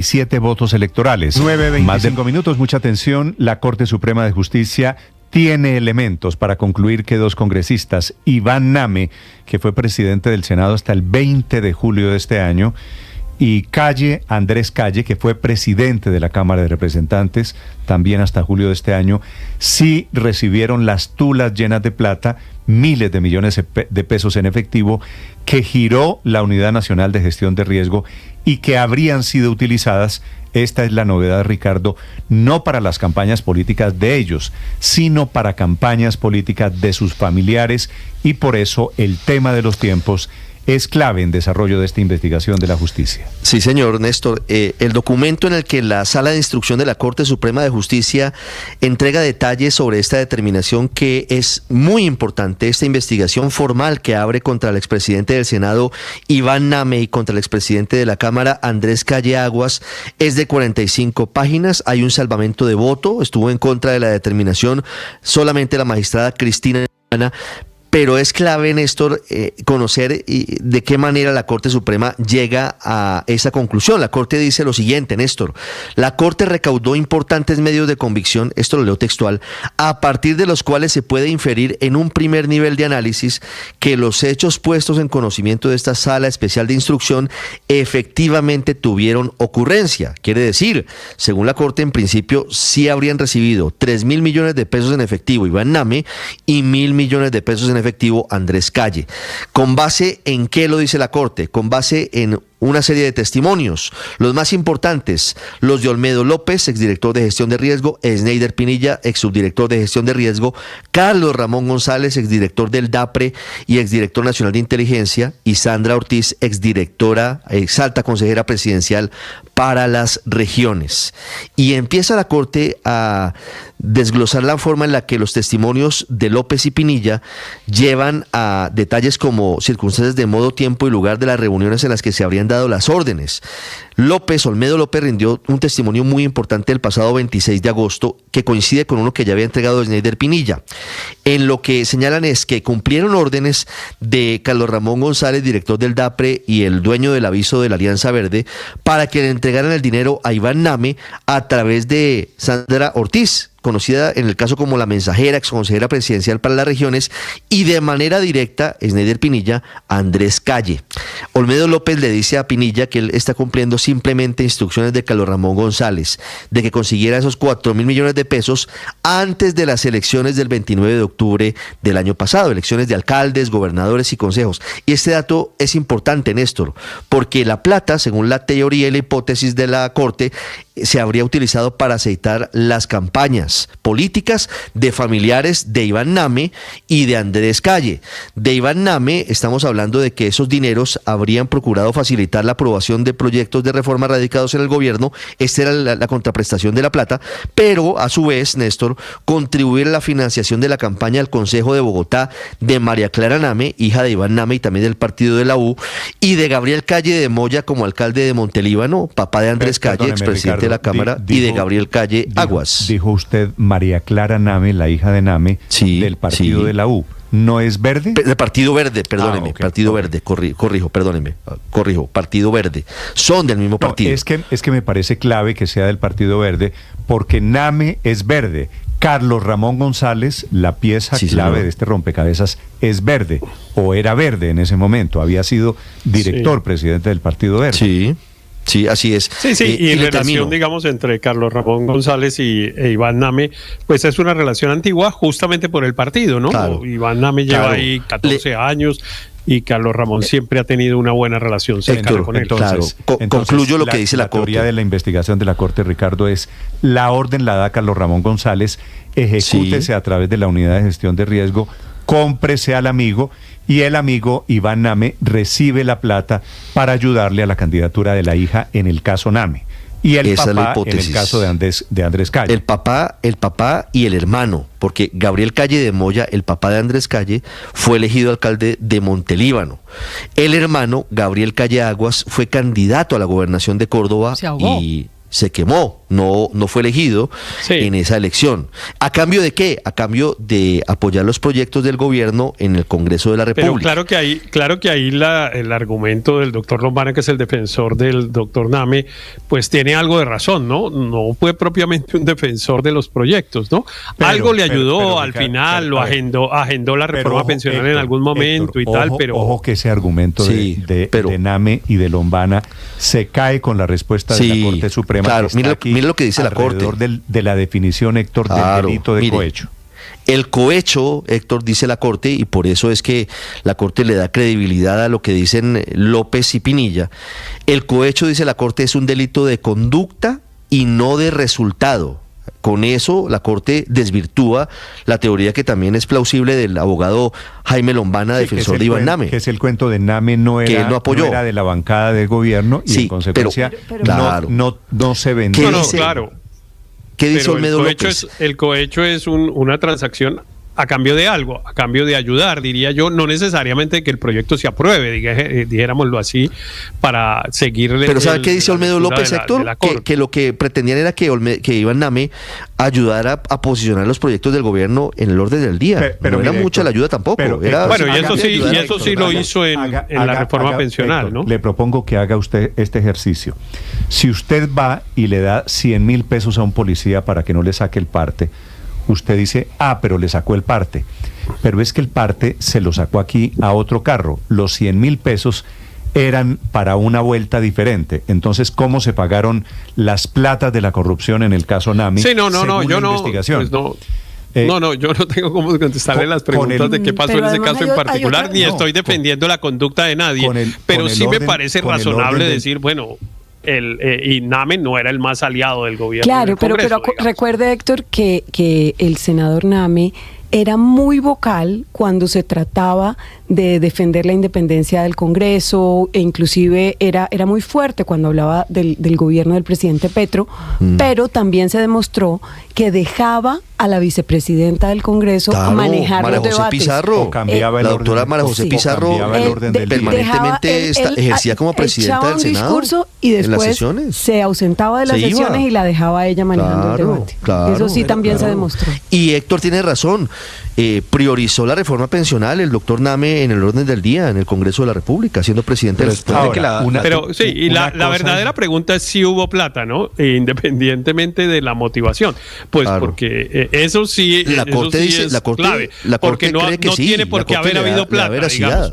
7 votos electorales. 9:25 más de 5 minutos, mucha atención. La Corte Suprema de Justicia tiene elementos para concluir que 2 congresistas, Iván Name, que fue presidente del Senado hasta el 20 de julio de este año, y Andrés Calle, que fue presidente de la Cámara de Representantes, también hasta julio de este año, sí recibieron las tulas llenas de plata, miles de millones de pesos en efectivo, que giró la Unidad Nacional de Gestión de Riesgo y que habrían sido utilizadas, esta es la novedad, Ricardo, no para las campañas políticas de ellos, sino para campañas políticas de sus familiares, y por eso el tema de los tiempos es clave en desarrollo de esta investigación de la justicia. Sí, señor Néstor. El documento en el que la Sala de Instrucción de la Corte Suprema de Justicia entrega detalles sobre esta determinación, que es muy importante, esta investigación formal que abre contra el expresidente del Senado, Iván Name, y contra el expresidente de la Cámara, Andrés Calle Aguas, es de 45 páginas. Hay un salvamento de voto, estuvo en contra de la determinación solamente la magistrada Cristina Ana. Pero es clave, Néstor, conocer de qué manera la Corte Suprema llega a esa conclusión. La Corte dice lo siguiente, Néstor: la Corte recaudó importantes medios de convicción, esto lo leo textual, a partir de los cuales se puede inferir en un primer nivel de análisis que los hechos puestos en conocimiento de esta Sala Especial de Instrucción efectivamente tuvieron ocurrencia. Quiere decir, según la Corte, en principio sí habrían recibido 3.000 millones de pesos en efectivo Iván Name y 1.000 millones de pesos en efectivo Andrés Calle. ¿Con base en qué lo dice la Corte? Con base en una serie de testimonios, los más importantes, los de Olmedo López, exdirector de Gestión de Riesgo, Sneider Pinilla, exsubdirector de Gestión de Riesgo, Carlos Ramón González, exdirector del DAPRE y exdirector nacional de Inteligencia, y Sandra Ortiz, exdirectora, exalta consejera presidencial para las regiones. Y empieza la Corte a desglosar la forma en la que los testimonios de López y Pinilla llevan a detalles como circunstancias de modo, tiempo y lugar de las reuniones en las que se habrían dado las órdenes. Olmedo López rindió un testimonio muy importante el pasado 26 de agosto, que coincide con uno que ya había entregado Sneider Pinilla. En lo que señalan es que cumplieron órdenes de Carlos Ramón González, director del DAPRE y el dueño del aviso de la Alianza Verde, para que le entregaran el dinero a Iván Name a través de Sandra Ortiz, conocida en el caso como la mensajera, exconsejera presidencial para las regiones, y de manera directa, Sneider Pinilla, a Andrés Calle. Olmedo López le dice a Pinilla que él está cumpliendo simplemente instrucciones de Carlos Ramón González, de que consiguiera esos 4.000 millones de pesos antes de las elecciones del 29 de octubre del año pasado, elecciones de alcaldes, gobernadores y consejos. Y este dato es importante, Néstor, porque la plata, según la teoría y la hipótesis de la Corte, se habría utilizado para aceitar las campañas políticas de familiares de Iván Name y de Andrés Calle. De Iván Name estamos hablando de que esos dineros habrían procurado facilitar la aprobación de proyectos de reforma radicados en el gobierno. Esta era la contraprestación de la plata, pero a su vez, Néstor, contribuir a la financiación de la campaña del Consejo de Bogotá de María Clara Name, hija de Iván Name y también del partido de la U, y de Gabriel Calle de Moya como alcalde de Montelíbano, papá de Andrés Calle, expresidente de la Cámara, y de Gabriel Calle Aguas. Dijo usted María Clara Name, la hija de Name, del partido de la U. ¿No es verde? El Partido Verde, perdóneme, okay, Partido Verde, corrijo, Partido Verde. Son del mismo partido. Es que me parece clave que sea del Partido Verde, porque Name es verde. Carlos Ramón González, la pieza clave de este rompecabezas, es verde, o era verde en ese momento, había sido director, presidente del Partido Verde. Sí, así es. Sí, y en relación, digamos, entre Carlos Ramón González e Iván Name, pues es una relación antigua justamente por el partido, ¿no? Claro, Iván Name lleva ahí 14 años y Carlos Ramón siempre ha tenido una buena relación cercana con él. Entonces, concluyo lo que dice la Corte. La teoría de la investigación de la Corte, Ricardo, es: la orden la da Carlos Ramón González, ejecútese a través de la Unidad de Gestión de Riesgo, cómprese al amigo, y el amigo Iván Name recibe la plata para ayudarle a la candidatura de la hija en el caso Name. Y el papá en el caso de Andrés Calle. El papá y el hermano, porque Gabriel Calle de Moya, el papá de Andrés Calle, fue elegido alcalde de Montelíbano. El hermano, Gabriel Calle Aguas, fue candidato a la gobernación de Córdoba y se quemó no fue elegido en esa elección. ¿A cambio de qué? A cambio de apoyar los proyectos del gobierno en el Congreso de la República. Pero claro que ahí el argumento del doctor Lombana, que es el defensor del doctor Name, pues tiene algo de razón, ¿no? No fue propiamente un defensor de los proyectos, ¿no? Algo le ayudó al final, lo agendó la reforma pensional en algún momento y tal, pero... Ojo que ese argumento de Name y de Lombana se cae con la respuesta de la Corte Suprema. Claro, mire lo que dice la Corte. De la definición, Héctor, del delito de cohecho. El cohecho, Héctor, dice la Corte, y por eso es que la Corte le da credibilidad a lo que dicen López y Pinilla. El cohecho, dice la Corte, es un delito de conducta y no de resultado. Con eso la Corte desvirtúa la teoría que también es plausible del abogado Jaime Lombana, defensor de Iván Name. Que es el cuento de Name, no era de la bancada del gobierno y en consecuencia no se vendió. Claro. ¿Qué dice Olmedo López? El cohecho es una transacción a cambio de algo, a cambio de ayudar, diría yo, no necesariamente que el proyecto se apruebe, dijéramoslo así, para seguirle. Pero ¿sabe qué dice Olmedo López, Héctor? Que lo que pretendían era que Iván Name ayudara a posicionar los proyectos del gobierno en el orden del día. Pero no era mucha la ayuda tampoco. Y eso sí lo hizo en la reforma pensional, Héctor, ¿no? Le propongo que haga usted este ejercicio. Si usted va y le da 100,000 pesos a un policía para que no le saque el parte, usted dice, pero le sacó el parte. Pero es que el parte se lo sacó aquí a otro carro. Los 100,000 pesos eran para una vuelta diferente. Entonces, ¿cómo se pagaron las platas de la corrupción en el caso Nami? Sí, yo no, yo no tengo cómo contestarle las preguntas de qué pasó en ese caso en particular, ni estoy defendiendo la conducta de nadie, pero sí me parece razonable decir, bueno, y Name no era el más aliado del gobierno. Claro, pero recuerde, Héctor, que el senador Name era muy vocal cuando se trataba de defender la independencia del Congreso, e inclusive era muy fuerte cuando hablaba del gobierno del presidente Petro, pero también se demostró que dejaba a la vicepresidenta del Congreso manejar los debates. Pizarro, cambiaba la doctora María José Pizarro permanentemente ejercía como presidenta del Senado. Un discurso y después se ausentaba de las sesiones y la dejaba a ella manejando el debate. Eso sí también se demostró. Y Héctor tiene razón. Priorizó la reforma pensional el doctor Name en el orden del día en el Congreso de la República, siendo presidente del Senado. La verdadera pregunta es si hubo plata, ¿no? Independientemente de la motivación. Pues porque eso sí, la Corte dice, es la Corte, clave. La Corte porque cree que no tiene por qué haber habido plata, digamos.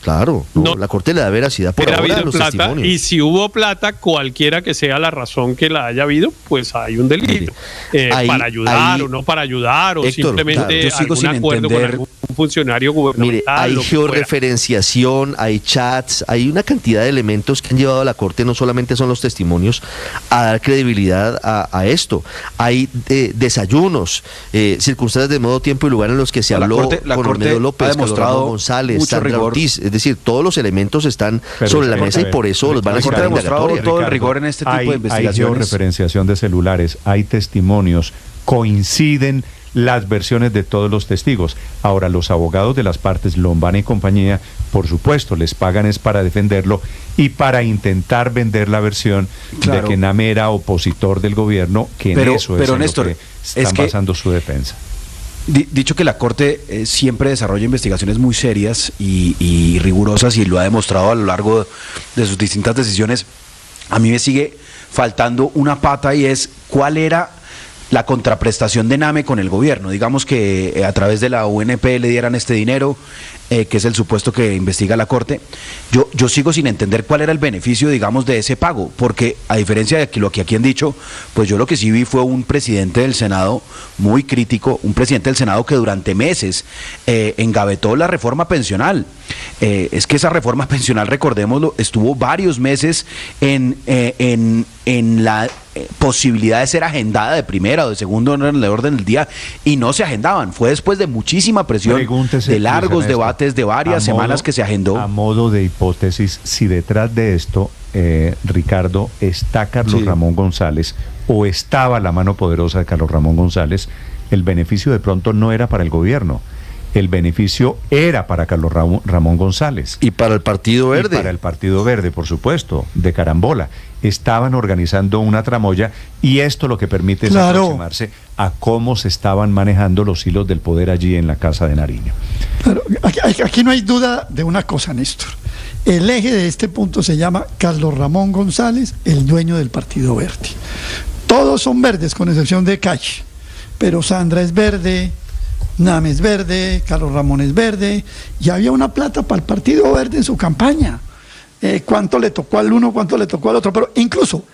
Claro, la Corte le da veracidad por ahora a los testimonios. Y si hubo plata, cualquiera que sea la razón que la haya habido, pues hay un delito. Para ayudar o no para ayudar, o Héctor, simplemente algún acuerdo con algún funcionario gubernamental. Mire, hay georreferenciación, hay chats, hay una cantidad de elementos que han llevado a la Corte, no solamente son los testimonios, a dar credibilidad a esto. Hay desayunos, circunstancias de modo, tiempo y lugar en los que se habló con Olmedo López, Carlos Ramón González, Sandra Ortiz. Es decir, todos los elementos están sobre la mesa y por eso los van a citar indagatoria. Todo el rigor en este tipo de investigaciones. Hay georreferenciación de celulares, hay testimonios, coinciden las versiones de todos los testigos. Ahora, los abogados de las partes, Lombana y compañía, por supuesto, les pagan es para defenderlo y para intentar vender la versión de que Name era opositor del gobierno, que en eso es Néstor, lo que están basando su defensa. Dicho que la Corte siempre desarrolla investigaciones muy serias y rigurosas, y lo ha demostrado a lo largo de sus distintas decisiones, a mí me sigue faltando una pata, y es cuál era la contraprestación de Name con el gobierno. Digamos que a través de la UNP le dieran este dinero, que es el supuesto que investiga la Corte. Yo sigo sin entender cuál era el beneficio, digamos, de ese pago, porque a diferencia de lo que aquí han dicho, pues yo lo que sí vi fue un presidente del Senado muy crítico, un presidente del Senado que durante meses engavetó la reforma pensional. Es que esa reforma pensional, recordémoslo, estuvo varios meses en la posibilidad de ser agendada de primera o de segundo en el orden del día, y no se agendaban. Fue después de muchísima presión, de largos debates, de varias semanas que se agendó. A modo de hipótesis, si detrás de esto, Ricardo, está Carlos Ramón González, o estaba la mano poderosa de Carlos Ramón González, el beneficio de pronto no era para el gobierno, el beneficio era para Carlos Ramón González. Y para el Partido Verde. Y para el Partido Verde, por supuesto, de carambola. Estaban organizando una tramoya y esto lo que permite es aproximarse a cómo se estaban manejando los hilos del poder allí en la Casa de Nariño. Claro, aquí no hay duda de una cosa, Néstor. El eje de este punto se llama Carlos Ramón González, el dueño del Partido Verde. Todos son verdes, con excepción de Calle, pero Sandra es verde, Name es verde, Carlos Ramón es verde, y había una plata para el Partido Verde en su campaña. Cuánto le tocó al uno, cuánto le tocó al otro, pero incluso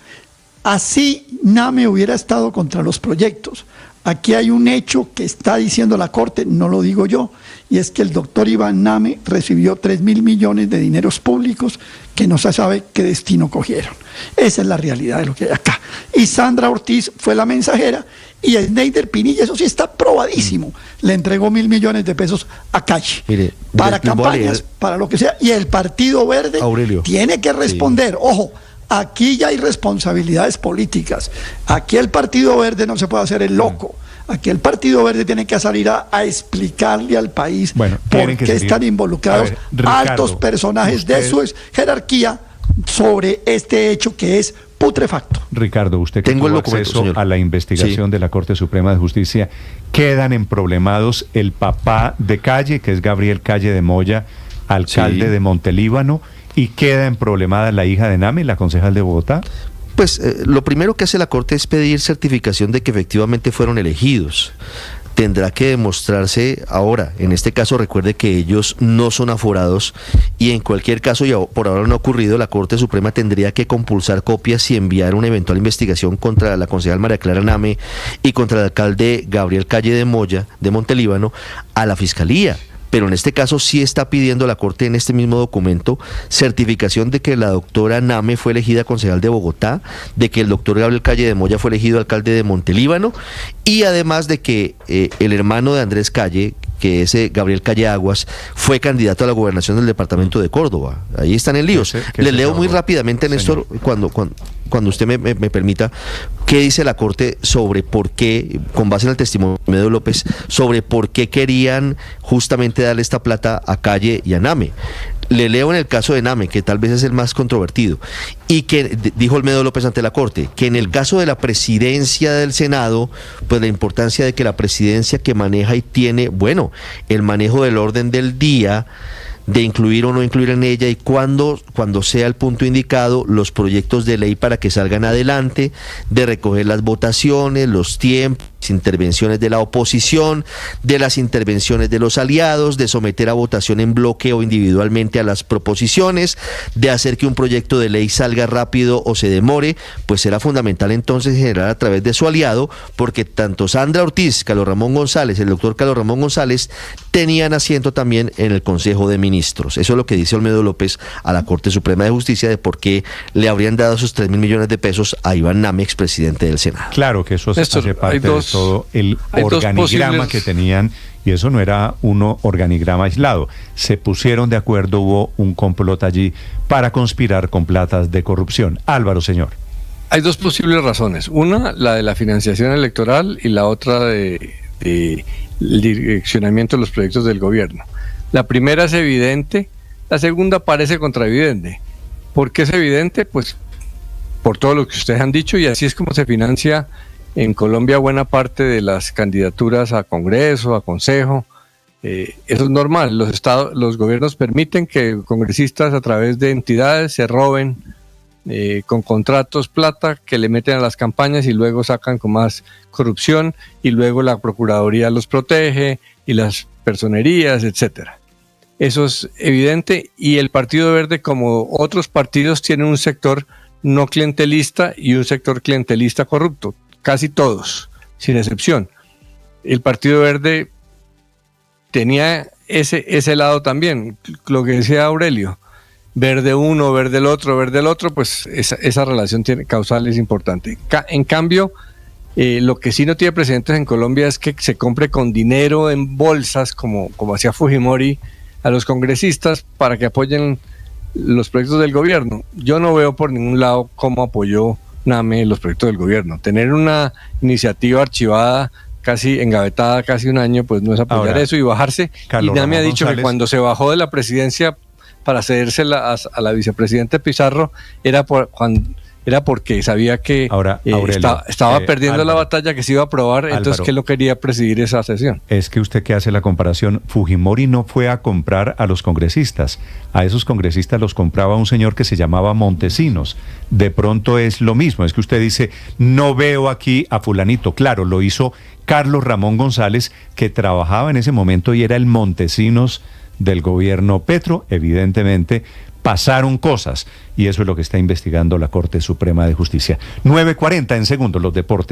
así Name hubiera estado contra los proyectos. Aquí hay un hecho que está diciendo la Corte, no lo digo yo, y es que el doctor Iván Name recibió 3.000 millones de dineros públicos que no se sabe qué destino cogieron. Esa es la realidad de lo que hay acá. Y Sandra Ortiz fue la mensajera, y Sneider Pinilla, eso sí está probadísimo, le entregó 1.000 millones de pesos a Calle. Mire, para campañas, para lo que sea, y el Partido Verde Aurelio tiene que responder. Sí. Ojo, aquí ya hay responsabilidades políticas. Aquí el Partido Verde no se puede hacer el loco. Aquí el Partido Verde tiene que salir a explicarle al país por qué están involucrados altos personajes de su jerarquía sobre este hecho que es putrefacto. Ricardo, usted que tuvo acceso a la investigación de la Corte Suprema de Justicia, quedan emproblemados el papá de Calle, que es Gabriel Calle de Moya, alcalde de Montelíbano, y queda emproblemada la hija de Name, la concejal de Bogotá. Pues lo primero que hace la Corte es pedir certificación de que efectivamente fueron elegidos. Tendrá que demostrarse ahora. En este caso, recuerde que ellos no son aforados y en cualquier caso, y por ahora no ha ocurrido, la Corte Suprema tendría que compulsar copias y enviar una eventual investigación contra la concejal María Clara Name y contra el alcalde Gabriel Calle de Moya, de Montelíbano, a la Fiscalía. Pero en este caso sí está pidiendo la Corte en este mismo documento certificación de que la doctora Name fue elegida concejal de Bogotá, de que el doctor Gabriel Calle de Moya fue elegido alcalde de Montelíbano y además de que el hermano de Andrés Calle, que es Gabriel Calle Aguas, fue candidato a la gobernación del departamento de Córdoba. Ahí están en líos. Les leo muy rápidamente, Néstor, cuando usted me permita, qué dice la Corte sobre por qué, con base en el testimonio de Medo López, sobre por qué querían justamente darle esta plata a Calle y a Name. Le leo en el caso de Name, que tal vez es el más controvertido, y que dijo Olmedo López ante la Corte, que en el caso de la presidencia del Senado, pues la importancia de que la presidencia que maneja y tiene, bueno, el manejo del orden del día, de incluir o no incluir en ella y cuando sea el punto indicado, los proyectos de ley para que salgan adelante, de recoger las votaciones, los tiempos, intervenciones de la oposición, de las intervenciones de los aliados, de someter a votación en bloque o individualmente a las proposiciones, de hacer que un proyecto de ley salga rápido o se demore, pues será fundamental entonces generar a través de su aliado, porque tanto Sandra Ortiz, Carlos Ramón González, el doctor Carlos Ramón González, tenían asiento también en el Consejo de Ministros. Eso es lo que dice Olmedo López a la Corte Suprema de Justicia de por qué le habrían dado esos 3.000 millones de pesos a Iván Name, expresidente del Senado. Claro que eso hace parte de todo el organigrama que tenían, y eso no era un organigrama aislado. Se pusieron de acuerdo, hubo un complot allí para conspirar con platas de corrupción. Álvaro, señor. Hay dos posibles razones. Una, la de la financiación electoral, y la otra de el direccionamiento de los proyectos del gobierno. La primera es evidente, la segunda parece contraevidente. ¿Por qué es evidente? Pues por todo lo que ustedes han dicho, y así es como se financia en Colombia buena parte de las candidaturas a Congreso, a Consejo. Eso es normal. Los gobiernos permiten que congresistas a través de entidades se roben con contratos plata que le meten a las campañas y luego sacan con más corrupción y luego la Procuraduría los protege y las personerías, etcétera. Eso es evidente, y el Partido Verde, como otros partidos, tiene un sector no clientelista y un sector clientelista corrupto. Casi todos, sin excepción. El Partido Verde tenía ese lado también, lo que decía Aurelio, verde uno, verde el otro, pues esa relación causal es importante. En cambio, lo que sí no tiene precedentes en Colombia es que se compre con dinero en bolsas, como hacía Fujimori, a los congresistas para que apoyen los proyectos del gobierno. Yo no veo por ningún lado cómo apoyó Name los proyectos del gobierno. Tener una iniciativa archivada casi engavetada casi un año, pues no es apoyar Ahora, eso y bajarse. Carlos Y Name ha Ramón dicho González, que cuando se bajó de la presidencia para cedérsela a la vicepresidenta Pizarro era porque sabía que estaba perdiendo Álvaro, la batalla, que se iba a aprobar, entonces Álvaro, que él no quería presidir esa sesión. Es que usted que hace la comparación, Fujimori no fue a comprar a los congresistas. A esos congresistas los compraba un señor que se llamaba Montesinos. De pronto es lo mismo. Es que usted dice, no veo aquí a fulanito. Claro, lo hizo Carlos Ramón González, que trabajaba en ese momento y era el Montesinos del gobierno Petro. Evidentemente pasaron cosas y eso es lo que está investigando la Corte Suprema de Justicia. 9:40 en segundos, los deportes.